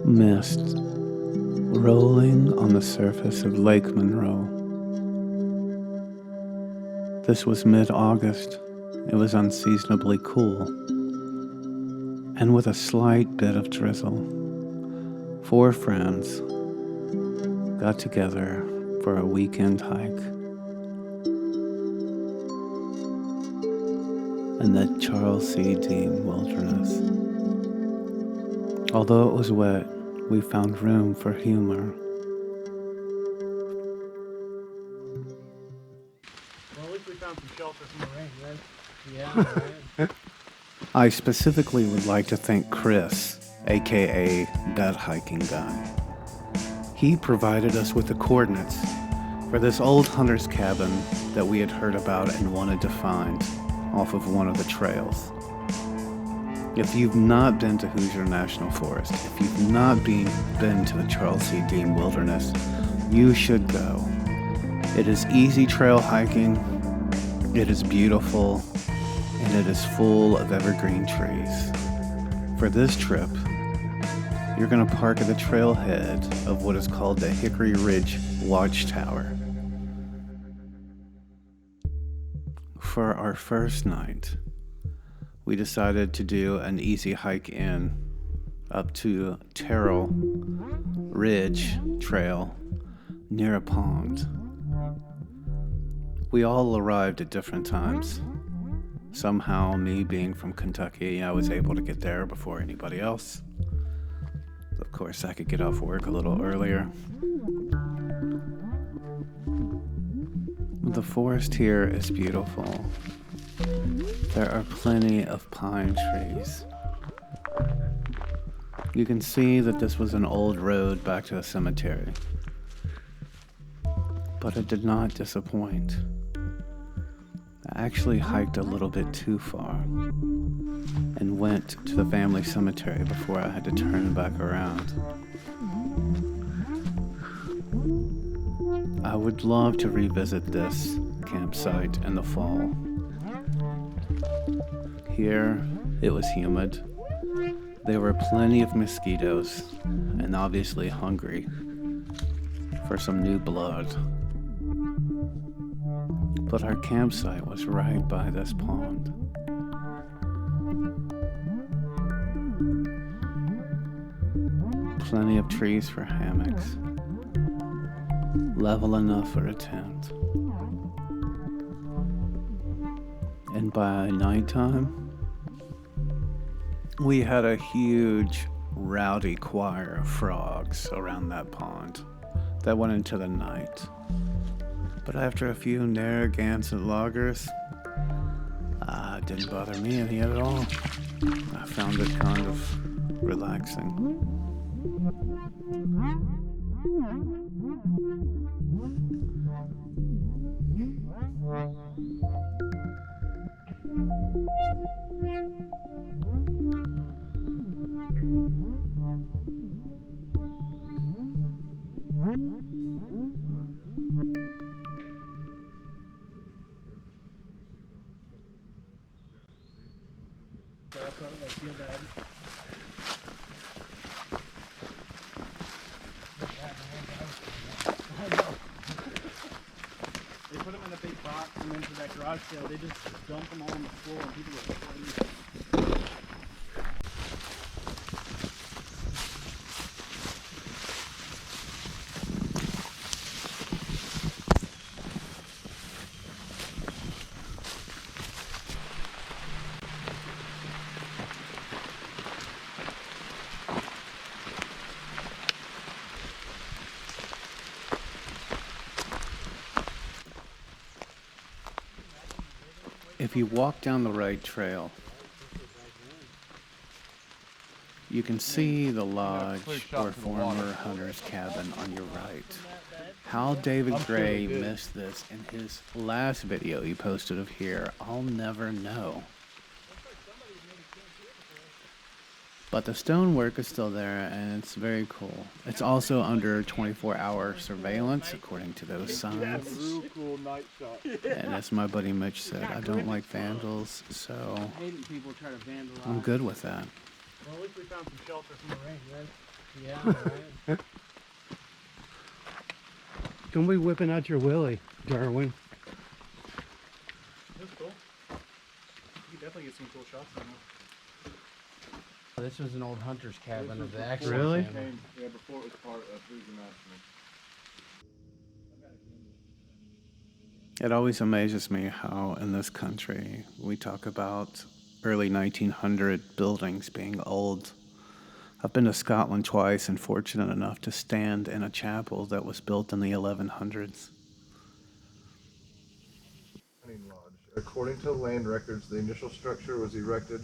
Mist rolling on the surface of Lake Monroe. This was mid-August. It was unseasonably cool, and with a slight bit of drizzle. 4 friends got together for a weekend hike in the Charles C. Deam wilderness. Although it was wet, we found room for humor. Well, at least we found some shelter from the rain, right? Yeah, right. I specifically would like to thank Chris, aka That Hiking Guy. He provided us with the coordinates for this old hunter's cabin that we had heard about and wanted to find off of one of the trails. If you've not been to Hoosier National Forest, if you've not been to the Charles C. Deam Wilderness, you should go. It is easy trail hiking, it is beautiful, and it is full of evergreen trees. For this trip, you're going to park at the trailhead of what is called the Hickory Ridge Watchtower. For our first night, we decided to do an easy hike in up to Terrell Ridge Trail near a pond. We all arrived at different times. Somehow, me being from Kentucky, I was able to get there before anybody else. Of course, I could get off work a little earlier. The forest here is beautiful. There are plenty of pine trees. You can see that this was an old road back to the cemetery. But it did not disappoint. I actually hiked a little bit too far and went to the family cemetery before I had to turn back around. I would love to revisit this campsite in the fall. Here, it was humid. There were plenty of mosquitoes, and obviously hungry for some new blood. But our campsite was right by this pond. Plenty of trees for hammocks. Level enough for a tent. And by nighttime, we had a huge, rowdy choir of frogs around that pond that went into the night. But after a few Narragansett lagers, it didn't bother me any at all. I found it kind of relaxing. They put them in a big box and then for that garage sale, they just dump them all on the floor and people get crazy. If you walk down the right trail, you can see the lodge or former hunter's cabin on your right. How David Gray missed this in his last video he posted of here, I'll never know. But the stonework is still there, and it's very cool. It's also under 24-hour surveillance, according to those signs. Real cool night shot. And as my buddy Mitch said, I don't like vandals, so I hate when people try to vandalize. I'm good with that. Well, at least we found some shelter from the rain, right? Yeah, right. Don't be whipping out your willy, Darwin. That's cool. You can definitely get some cool shots on that. This was an old hunter's cabin of the actual Really? family. Yeah, before it was part of Boozy National. It always amazes me how in this country we talk about early 1900 buildings being old. I've been to Scotland twice and fortunate enough to stand in a chapel that was built in the 1100s. Lodge. According to land records, the initial structure was erected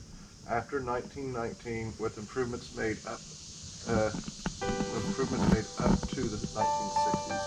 after 1919 with improvements made up to the 1960s.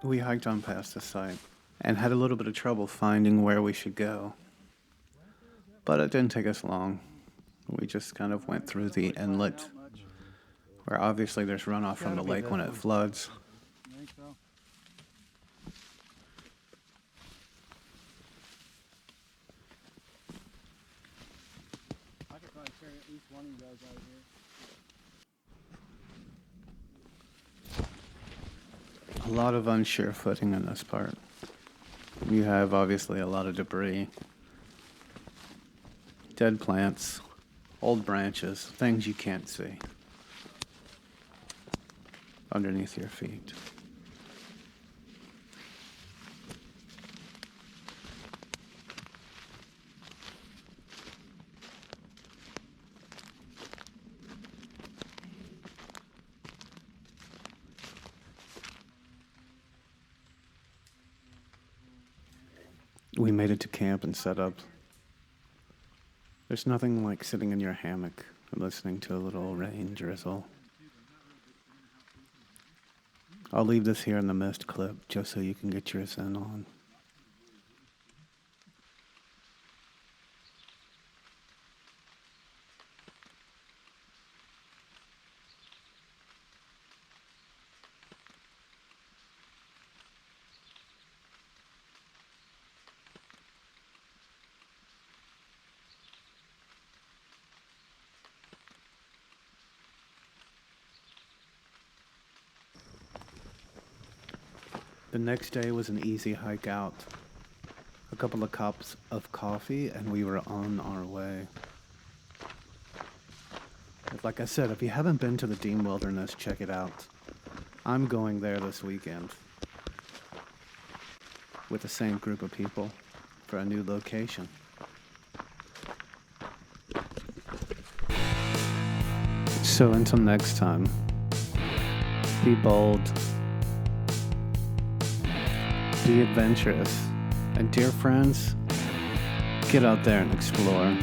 We hiked on past the site and had a little bit of trouble finding where we should go. But it didn't take us long. We just kind of went through the inlet, where obviously there's runoff from the lake when it floods. I think so. I could probably carry at least one of you guys out of here. A lot of unsure footing in this part. You have obviously a lot of debris, dead plants, old branches, things you can't see underneath your feet. We made it to camp and set up. There's nothing like sitting in your hammock and listening to a little rain drizzle. I'll leave this here in the mist clip just so you can get yours in on. The next day was an easy hike out. A couple of cups of coffee and we were on our way. Like I said, if you haven't been to the Deam Wilderness, check it out. I'm going there this weekend with the same group of people for a new location. So until next time, be bold, be adventurous, and dear friends, get out there and explore.